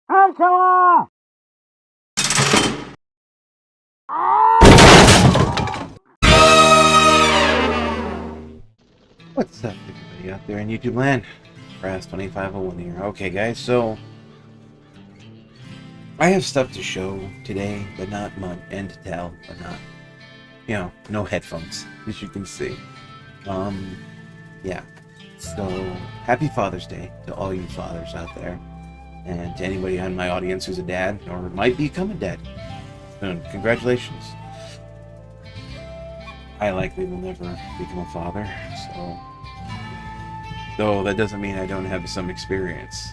Angela! What's up, everybody out there in YouTube land? Brass 2501 here. Okay, guys, so I have stuff to show today, but not much, and to tell, but not, no headphones, as you can see. Yeah. So, happy Father's Day to all you fathers out there, and to anybody on my audience who's a dad, or might become a dad soon. Congratulations. I likely will never become a father, so... Though that doesn't mean I don't have some experience.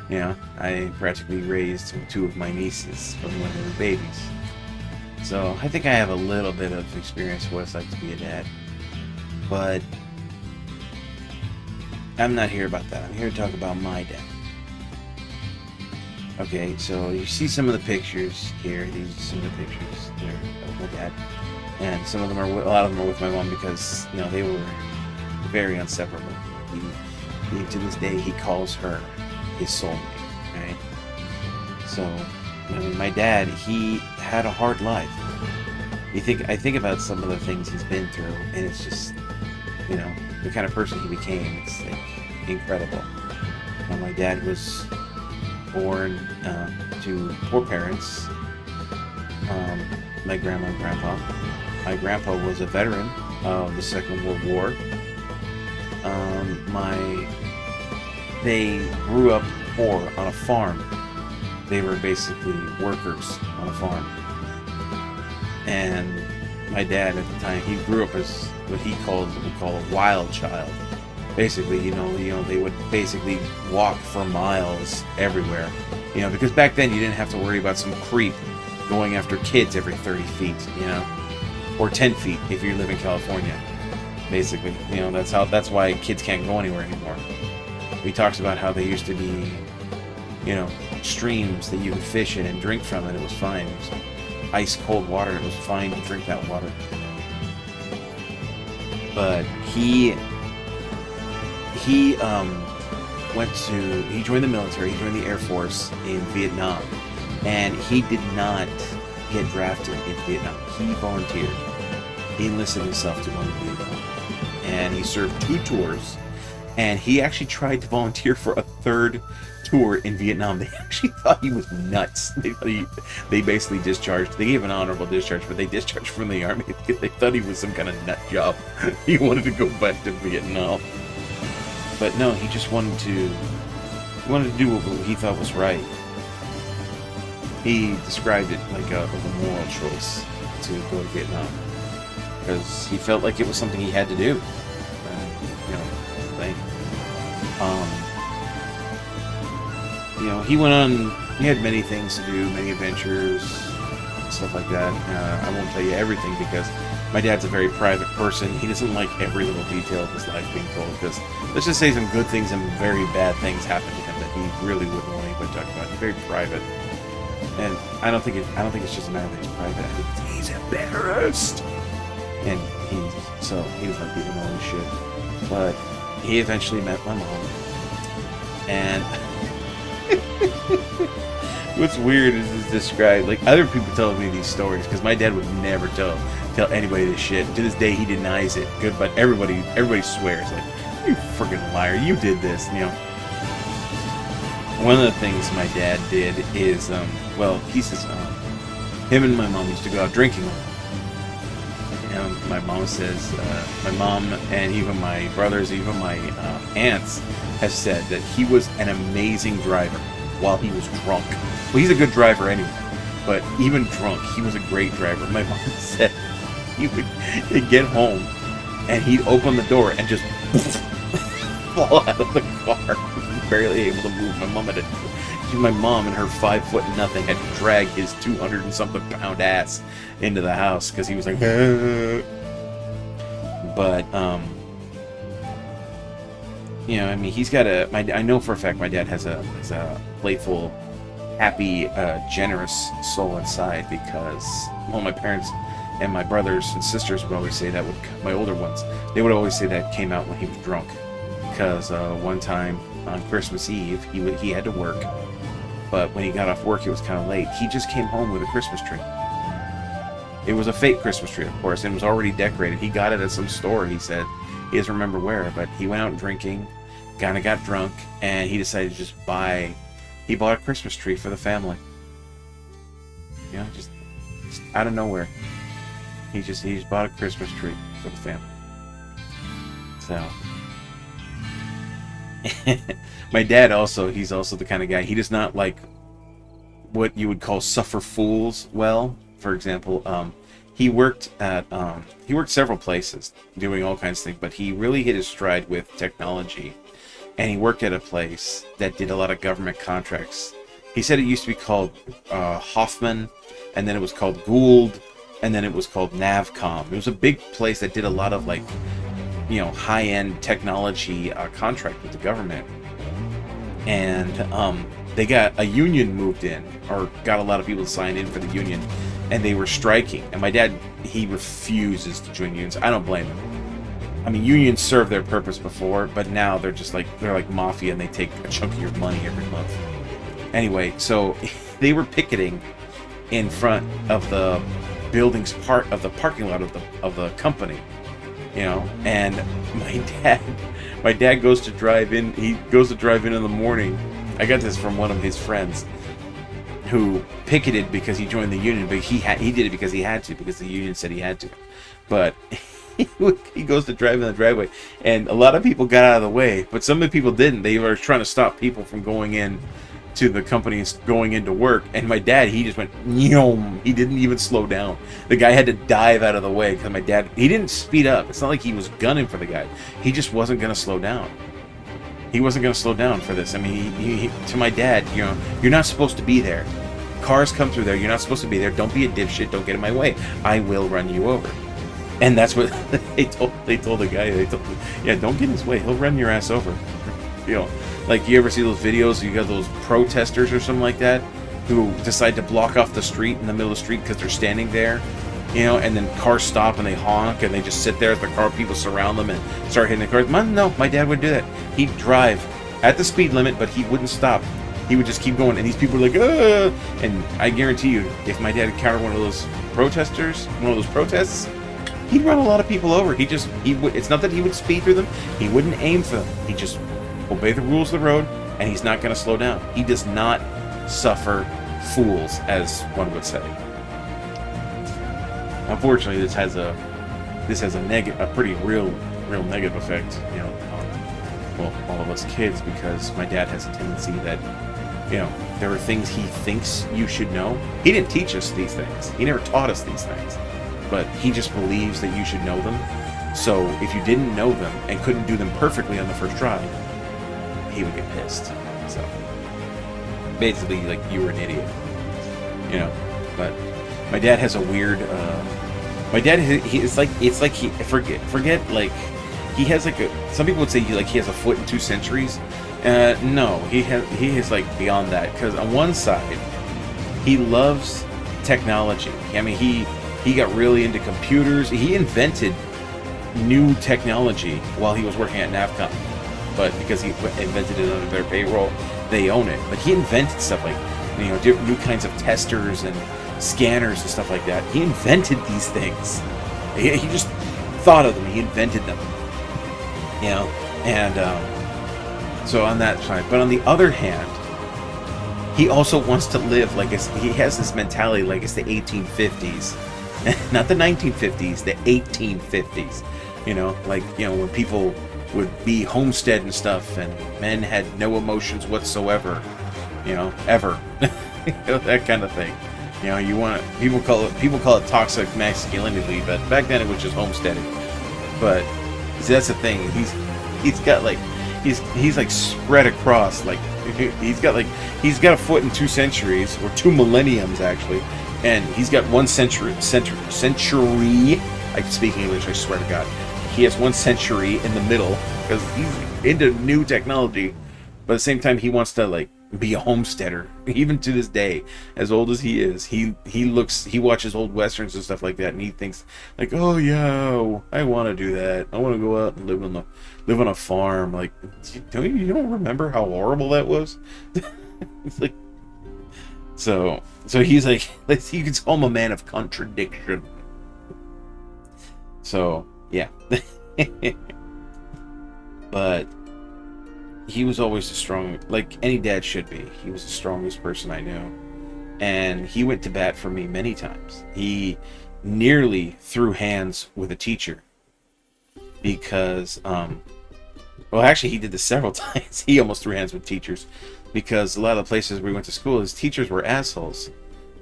I practically raised two of my nieces from when they were babies. So I think I have a little bit of experience what it's like to be a dad. But I'm not here about that. I'm here to talk about my dad. Okay, so you see some of the pictures here. These are some of the pictures there of my dad. And some of them a lot of them are with my mom because, they were very inseparable. To this day, he calls her his soulmate, right? So, my dad, he had a hard life. I think about some of the things he's been through, and it's just, the kind of person he became. It's like incredible. My dad was born to poor parents. My grandma and grandpa. My grandpa was a veteran of the Second World War. They grew up poor on a farm. They were basically workers on a farm. And my dad at the time, he grew up as what we call a wild child. Basically, they would basically walk for miles everywhere. Because back then you didn't have to worry about some creep going after kids every 30 feet, or 10 feet if you live in California. Basically, that's why kids can't go anywhere anymore. He talks about how there used to be, streams that you could fish in and drink from, and it was fine. It was ice cold water. It was fine to drink that water. But he joined the military. He joined the Air Force in Vietnam, and he did not get drafted in Vietnam. He volunteered. He enlisted himself to go to Vietnam, and he served 2 tours. And he actually tried to volunteer for a 3rd tour in Vietnam. They actually thought he was nuts. They basically discharged. They gave an honorable discharge, but they discharged from the army because they thought he was some kind of nut job. He wanted to go back to Vietnam. But no, he just wanted to do what he thought was right. He described it like a moral choice to go to Vietnam because he felt like it was something he had to do. Thing. He went on. He had many things to do, many adventures, stuff like that. I won't tell you everything because my dad's a very private person. He doesn't like every little detail of his life being told. Because let's just say some good things and very bad things happened to him that he really wouldn't want anybody to talk about. He's very private, and I don't think it's just a matter that he's private. I think he's embarrassed, and he doesn't like people knowing shit. But he eventually met my mom, and what's weird is it's described like other people tell me these stories because my dad would never tell anybody this shit. To this day, he denies it. Good, but everybody swears like, "You freaking liar! You did this." One of the things my dad did is, he says, him and my mom used to go out drinking. My mom says, my mom and even my brothers, even my aunts have said that he was an amazing driver while he was drunk. Well, he's a good driver anyway, but even drunk, he was a great driver. My mom said he'd get home and he'd open the door and just fall out of the car, barely able to move. My mom and her 5 foot nothing had to drag his 200 and something pound ass into the house because he was like, But he's got I know for a fact my dad has a playful, happy, generous soul inside because my parents and my brothers and sisters would always say that. My older ones, they would always say that came out when he was drunk because one time on Christmas Eve he had to work but when he got off work, it was kind of late. He just came home with a Christmas tree. It was a fake Christmas tree, of course, and it was already decorated. He got it at some store, he said. He doesn't remember where, but he went out drinking, kind of got drunk, and he decided to just he bought a Christmas tree for the family. You know, just out of nowhere. He just bought a Christmas tree for the family. So, my dad he's also the kind of guy, he does not like what you would call suffer fools well. For example, he worked several places doing all kinds of things, but he really hit his stride with technology. And he worked at a place that did a lot of government contracts. He said it used to be called Hoffman, and then it was called Gould, and then it was called Navcom. It was a big place that did a lot of, like, you know, high-end technology contract with the government. And they got a union moved in, or got a lot of people to sign in for the union, and they were striking. And my dad, he refuses to join unions. I don't blame him. I mean, unions served their purpose before, but now they're like mafia, and they take a chunk of your money every month. Anyway, so they were picketing in front of the building's part of the parking lot of the company, you know. And my dad goes to drive in. He goes to drive in the morning. I got this from one of his friends who picketed because he joined the union, but he did it because he had to, because the union said he had to. But he goes to drive in the driveway, and a lot of people got out of the way, but some of the people didn't. They were trying to stop people from going in to the companies, going into work. And my dad, he just went, Nyom. He didn't even slow down. The guy had to dive out of the way because my dad, he didn't speed up. It's not like he was gunning for the guy. He just wasn't going to slow down. He wasn't going to slow down for this. I mean, he, to my dad, you know, you're not supposed to be there. Cars come through there. You're not supposed to be there. Don't be a dipshit. Don't get in my way. I will run you over. And that's what they told the guy. They told him, yeah, don't get in his way. He'll run your ass over. You know, like, you ever see those videos? You got those protesters or something like that who decide to block off the street in the middle of the street because they're standing there, you know, and then cars stop and they honk and they just sit there as the car people surround them and start hitting the cars. No, my dad would do that. He'd drive at the speed limit, but he wouldn't stop. He would just keep going, and these people were like, ah! And I guarantee you, if my dad encountered one of those protesters, one of those protests, he'd run a lot of people over. It's not that he would speed through them. He wouldn't aim for them. He'd just obey the rules of the road, and he's not going to slow down. He does not suffer fools, as one would say. Unfortunately, this has a pretty real negative effect, you know, on, well, all of us kids, because my dad has a tendency that, you know, there are things he thinks you should know. He didn't teach us these things. He never taught us these things. But he just believes that you should know them. So if you didn't know them and couldn't do them perfectly on the first try, he would get pissed. So basically, like, you were an idiot, you know. But my dad has a weird. My dad, it's like he forget like he has like a. Some people would say he has a foot in 2 centuries. No, he has like beyond that, because on one side he loves technology. I mean, he got really into computers. He invented new technology while he was working at Navcom, but because he invented it under their payroll, they own it. But he invented stuff like, you know, new kinds of testers and scanners and stuff like that. He invented these things. He just thought of them. He invented them. You know, and so on that side. But on the other hand, he also wants to live like he has this mentality like it's the 1850s. Not the 1950s, the 1850s. You know, like, you know, when people would be homestead and stuff, and men had no emotions whatsoever. You know, ever. You know, that kind of thing. You know, people call it toxic masculinity, but back then it was just homesteading. But see, that's the thing. He's got like he's like spread across, like he's got a foot in 2 centuries, or 2 millenniums actually. And he's got 1 century. I speak English, I swear to God. He has 1 century in the middle because he's into new technology, but at the same time he wants to like be a homesteader. Even to this day, as old as he is, he watches old westerns and stuff like that, and he thinks like, oh yeah, I want to do that. I want to go out and live on a farm. Like, you don't remember how horrible that was? It's like, So he's like, you could call him a man of contradiction. So yeah. But he was always the strong, like any dad should be. He was the strongest person I knew, and he went to bat for me many times. He nearly threw hands with a teacher because well, actually, he did this several times. He almost threw hands with teachers because a lot of the places we went to school, his teachers were assholes.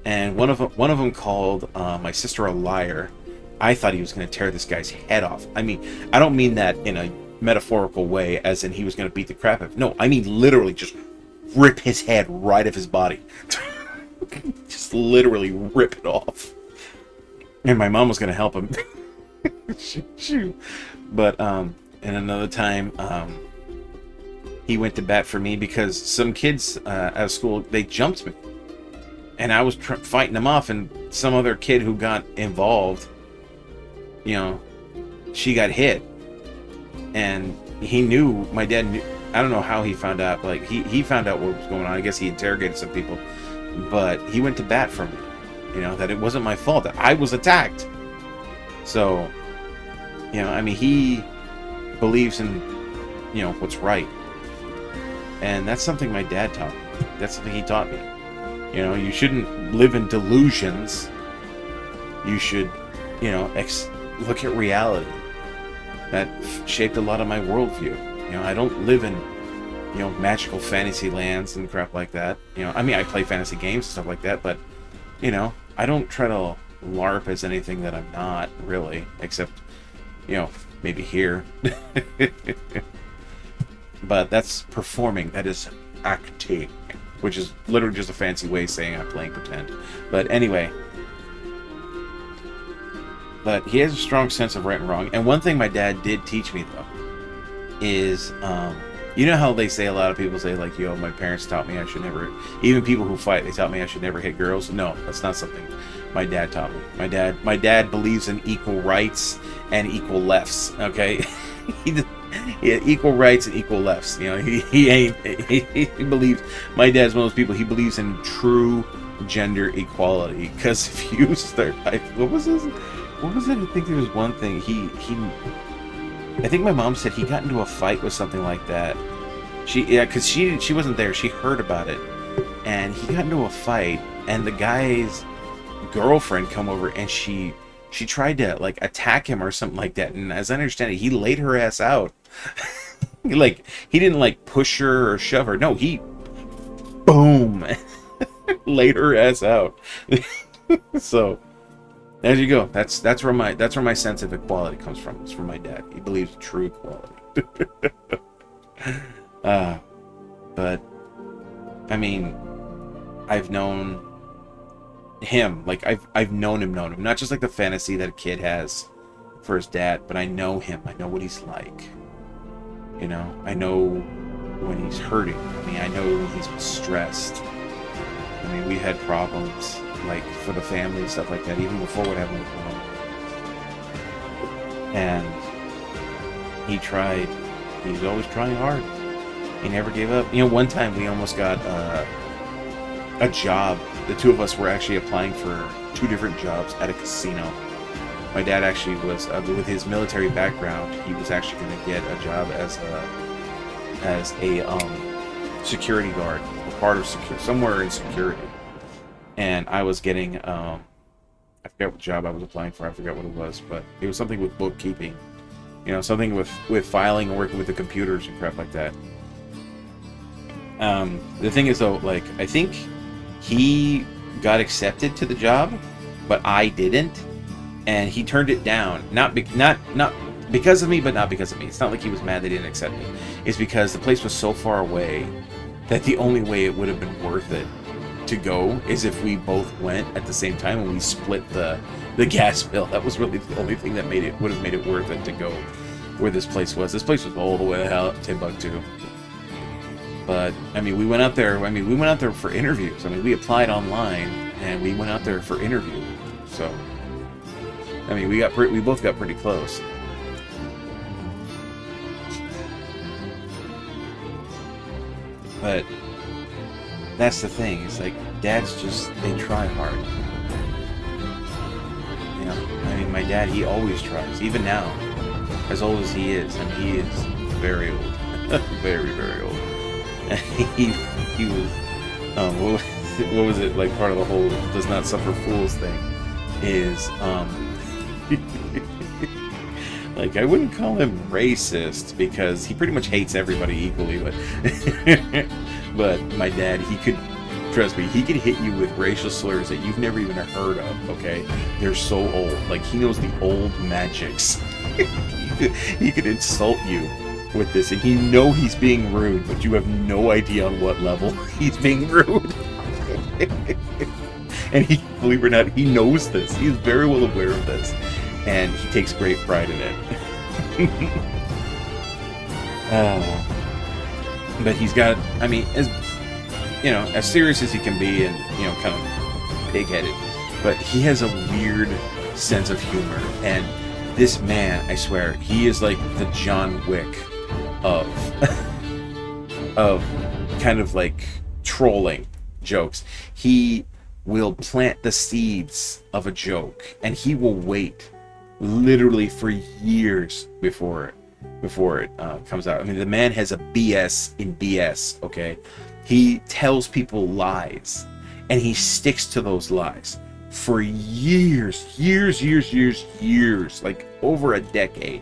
And one of them called my sister a liar. I thought he was going to tear this guy's head off. I mean, I don't mean that in a metaphorical way, as in he was going to beat the crap out of him. No, I mean literally just rip his head right off his body. Just literally rip it off. And my mom was going to help him. But and another time, he went to bat for me because some kids out of school, they jumped me. And I was fighting them off, and some other kid who got involved, you know, she got hit. And he knew, my dad knew, I don't know how he found out, like, he found out what was going on. I guess he interrogated some people. But he went to bat for me, you know, that it wasn't my fault, that I was attacked. So, you know, I mean, he believes in, you know, what's right. And that's something my dad taught me. That's something he taught me. You know, you shouldn't live in delusions. You should, you know, look at reality. That shaped a lot of my worldview. You know, I don't live in, you know, magical fantasy lands and crap like that. You know, I mean, I play fantasy games and stuff like that, but, you know, I don't try to LARP as anything that I'm not, really, except, you know, maybe here. But that's performing. That is acting, which is literally just a fancy way of saying I'm playing pretend. But anyway, but he has a strong sense of right and wrong. And one thing my dad did teach me, though, is, you know how they say, a lot of people say, like, yo, my parents taught me I should never, even people who fight, they taught me I should never hit girls. No, that's not something my dad taught me. My dad believes in equal rights and equal lefts, okay? He equal rights and equal lefts. You know, he believes, my dad's one of those people, he believes in true gender equality. Because if you start, what was it? I think there was one thing, I think my mom said he got into a fight with something like that. Because she wasn't there, she heard about it. And he got into a fight, and the guy's girlfriend come over, and she tried to, like, attack him or something like that. And as I understand it, he laid her ass out. Like, he didn't, like, push her or shove her. No, he, boom, laid her ass out. So, there you go. That's where my sense of equality comes from. It's from my dad. He believes in true equality. But, I mean, I've known him, like, I've known him, not just like the fantasy that a kid has for his dad, but I know him. I know what he's like. You know, I know when he's hurting. I mean, I know when he's stressed. I mean, we had problems, like, for the family and stuff like that, even before what happened with mom. And he was always trying hard. He never gave up. You know, one time we almost got a job. The two of us were actually applying for 2 different jobs at a casino. My dad actually was, with his military background, he was actually going to get a job as a security guard, a part of security, somewhere in security. And I was getting, I forget what job I was applying for. I forget what it was, but it was something with bookkeeping. You know, something with filing and working with the computers and crap like that. The thing is, though, like, I think he got accepted to the job, but I didn't, and he turned it down. Not because of me, but not because of me. It's not like he was mad they didn't accept me. It's because the place was so far away that the only way it would have been worth it to go is if we both went at the same time and we split the gas bill. That was really the only thing that would have made it worth it to go where this place was. This place was all the way the hell up to Timbuktu. But I mean, we went out there for interviews. I mean, we applied online and we went out there for interview. So, I mean, we both got pretty close. But that's the thing. It's like dads just they try hard. You know, I mean, my dad, he always tries, even now, as old as he is, and he is very old, very very old. And he was what was it like? Part of the whole "does not suffer fools" thing is like, I wouldn't call him racist because he pretty much hates everybody equally, but but my dad, he could, trust me, he could hit you with racial slurs that you've never even heard of, okay? They're so old. Like, he knows the old magics. he could insult you with this, and you know he's being rude, but you have no idea on what level he's being rude. And he, believe it or not, he knows this. He's very well aware of this. And he takes great pride in it. But he's got, I mean, as you know, as serious as he can be, and you know, kind of pig-headed, but he has a weird sense of humor. And this man, I swear, he is like the John Wick of of kind of like trolling jokes. He will plant the seeds of a joke, and he will wait literally for years before it comes out. I mean, the man has a BS in BS, okay? He tells people lies, and he sticks to those lies for years, like over a decade,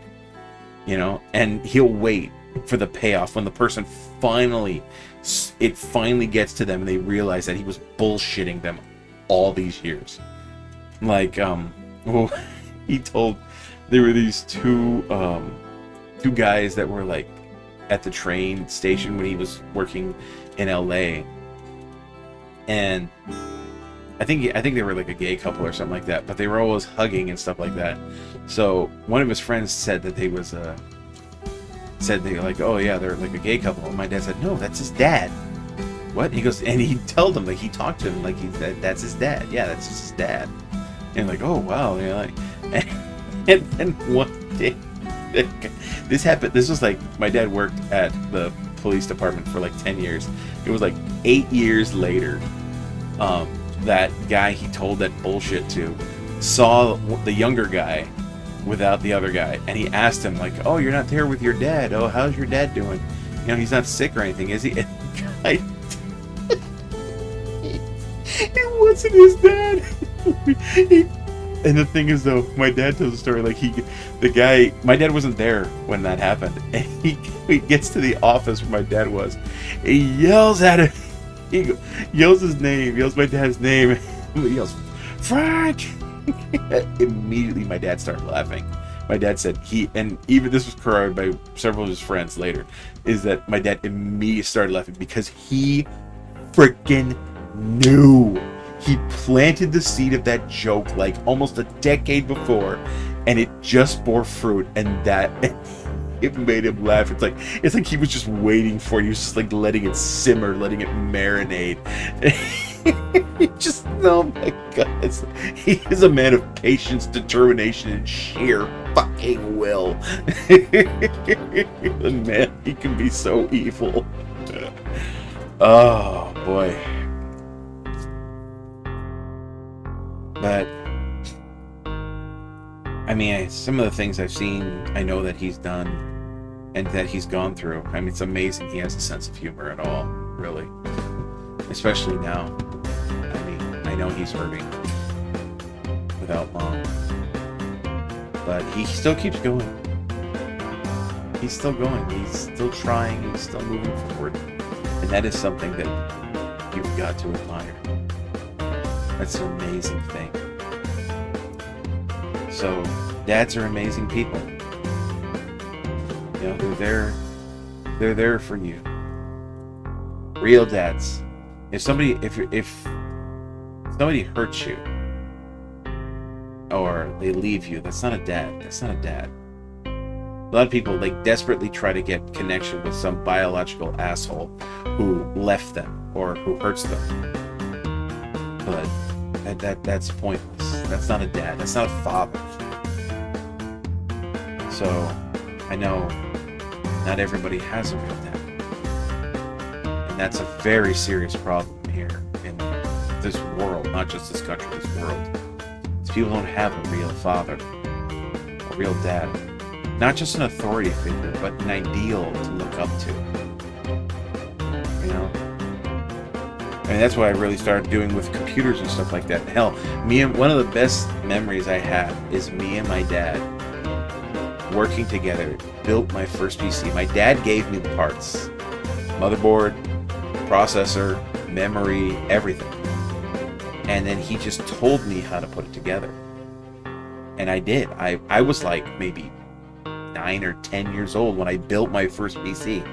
you know? And he'll wait for the payoff when the person finally gets to them and they realize that he was bullshitting them all these years. Like, well, he told, there were these two guys that were like at the train station when he was working in LA, and I think they were like a gay couple or something like that, but they were always hugging and stuff like that. So one of his friends said that they was said they like, oh yeah, they're like a gay couple, and my dad said, no, that's his dad. What? He goes, and he told him, like, he talked to him like he said, that's his dad. Yeah, that's just his dad. And like, oh wow, you know, like, and then one day, this happened. This was like, my dad worked at the police department for like 10 years. It was like 8 years later, that guy he told that bullshit to saw the younger guy without the other guy, and he asked him like, oh, you're not there with your dad. Oh, how's your dad doing? You know, he's not sick or anything, is he? And the guy, it wasn't his dad. And the thing is, though, my dad tells a story like my dad wasn't there when that happened, and he gets to the office where my dad was. He yells at him. He yells his name. Yells my dad's name. He yells, Frank. Immediately, my dad started laughing. My dad said and even this was corroborated by several of his friends later, is that my dad immediately started laughing because he freaking knew. He planted the seed of that joke like almost a decade before, and it just bore fruit, and that it made him laugh. It's like he was just waiting for it. He was just like letting it simmer, letting it marinate. Just, oh my god, he is a man of patience, determination, and sheer fucking will. And man, he can be so evil. Oh boy. But I mean, some of the things I've seen, I know that he's done and that he's gone through. I mean, it's amazing he has a sense of humor at all, really. Especially now. I mean, I know he's hurting without mom, but he still keeps going. He's still going. He's still trying. He's still moving forward. And that is something that you've got to admire. That's an amazing thing. So, dads are amazing people. You know, they're there for you. Real dads. If somebody hurts you or they leave you, that's not a dad. That's not a dad. A lot of people, like, desperately try to get connection with some biological asshole who left them or who hurts them. But that's pointless. That's not a dad. That's not a father. So, I know not everybody has a real dad. And that's a very serious problem here. here in this world, not just this country, this world. These people don't have a real father, a real dad. Not just an authority figure, but an ideal to look up to. You know? I mean, that's what I really started doing with computers and stuff like that. Hell, one of the best memories I have is me and my dad working together, built my first PC. My dad gave me the parts. Motherboard, processor, memory, everything. And then he just told me how to put it together. And I did. I was like maybe 9 or 10 years old when I built my first PC.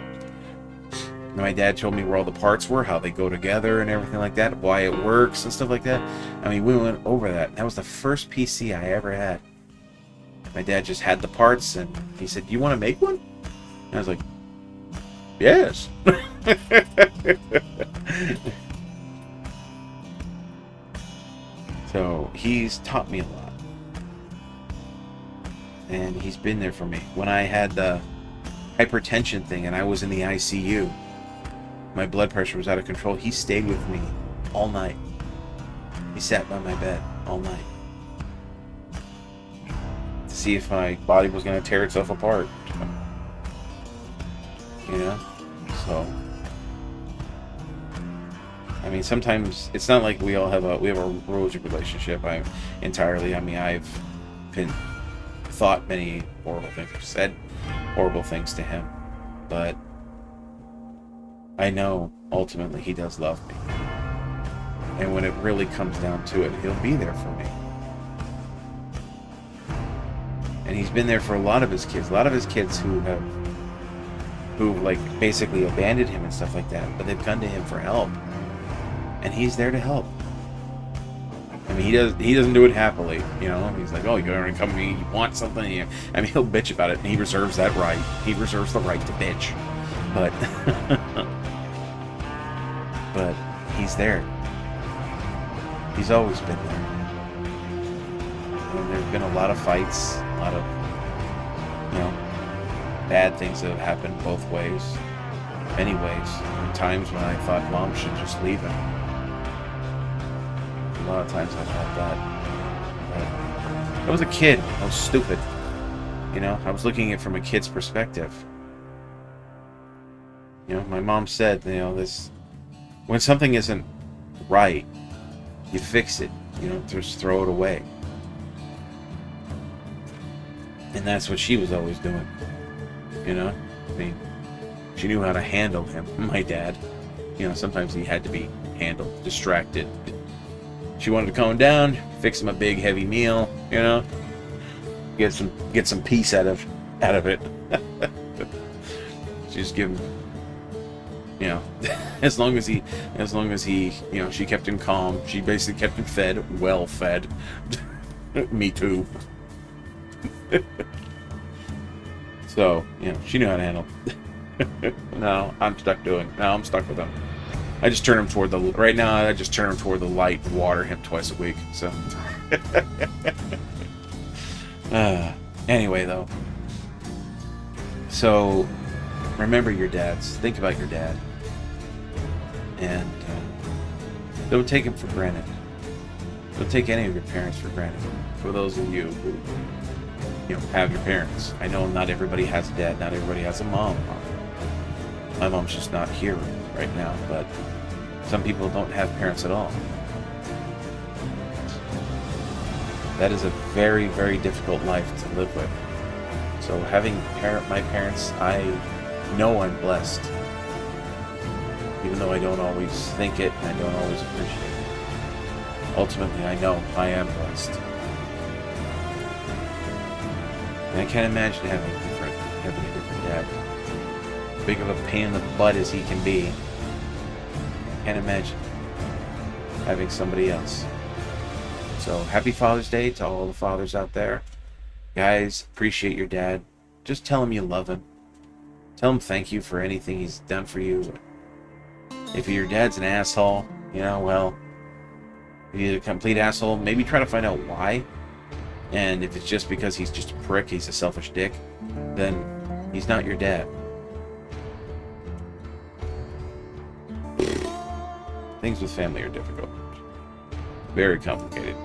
And my dad told me where all the parts were, how they go together and everything like that, why it works and stuff like that. I mean, we went over that. That was the first PC I ever had. My dad just had the parts, and he said, "You want to make one?" And I was like, "Yes." So he's taught me a lot. And he's been there for me. When I had the hypertension thing and I was in the ICU, my blood pressure was out of control, he stayed with me all night. He sat by my bed all night to see if my body was going to tear itself apart. You know? So, I mean, sometimes it's not like we have a rosy relationship. I've been thought many horrible things, I've said horrible things to him, but I know ultimately he does love me. And when it really comes down to it, he'll be there for me. And he's been there for a lot of his kids. A lot of his kids who like basically abandoned him and stuff like that, but they've come to him for help. And he's there to help. I mean, he doesn't do it happily, you know. He's like, "Oh, you're gonna come to me, you want something." I mean, he'll bitch about it, and he reserves that right. He reserves the right to bitch. But but he's there. He's always been there. And there's been a lot of fights, a lot of, you know, bad things that have happened both ways. Many ways. There were times when I thought Mom should just leave him. A lot of times I thought that. But I was a kid. I was stupid. You know, I was looking at it from a kid's perspective. You know, my mom said, you know, when something isn't right, you fix it. You know, just throw it away. And that's what she was always doing. You know? I mean, she knew how to handle him, my dad. You know, sometimes he had to be handled, distracted. She wanted to calm down, fix him a big heavy meal, you know, get some peace out of it. Just give him, you know, as long as he, you know, she kept him calm. She basically kept him fed, well fed. Me too. So, you know, she knew how to handle. Now I'm stuck with him. I just turn him toward the light and water him twice a week. So, anyway, though. So, remember your dads. Think about your dad, and don't take him for granted. Don't take any of your parents for granted. For those of you who, you know, have your parents. I know not everybody has a dad. Not everybody has a mom. My mom's just not here right now, but some people don't have parents at all. That is a very, very difficult life to live with. So having my parents, I know I'm blessed. Even though I don't always think it and I don't always appreciate it. Ultimately, I know I am blessed. And I can't imagine having a different dad. As big of a pain in the butt as he can be, I can't imagine having somebody else. So, happy Father's Day to all the fathers out there. Guys, appreciate your dad. Just tell him you love him. Tell him thank you for anything he's done for you. If your dad's an asshole, you know, well, if he's a complete asshole, maybe try to find out why. And if it's just because he's just a prick, he's a selfish dick, then he's not your dad. things with family are difficult. Very complicated.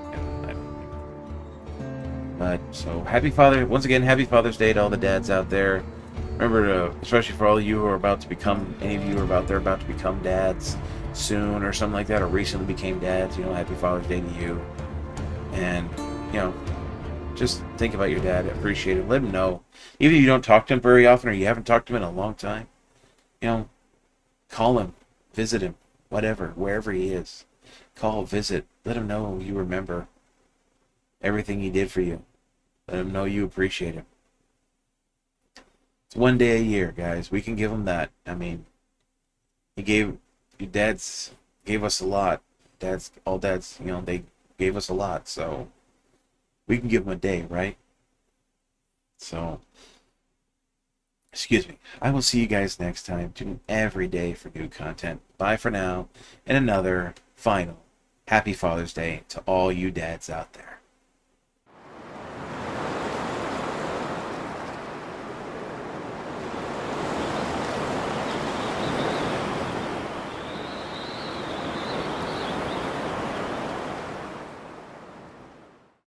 But, so, once again, happy Father's Day to all the dads out there. Remember to, especially for all of you who are about to become, any of you who are about to become dads soon or something like that, or recently became dads, happy Father's Day to you. And, just think about your dad, appreciate him, let him know. Even if you don't talk to him very often, or you haven't talked to him in a long time, call him, visit him, whatever, wherever he is. Call, visit, let him know you remember everything he did for you. Let him know you appreciate him. It's one day a year, guys. We can give him that. I mean, your dads gave us a lot. All dads, they gave us a lot, so we can give them a day, right? So, excuse me. I will see you guys next time. Tune in every day for new content. Bye for now, and another final Happy Father's Day to all you dads out there.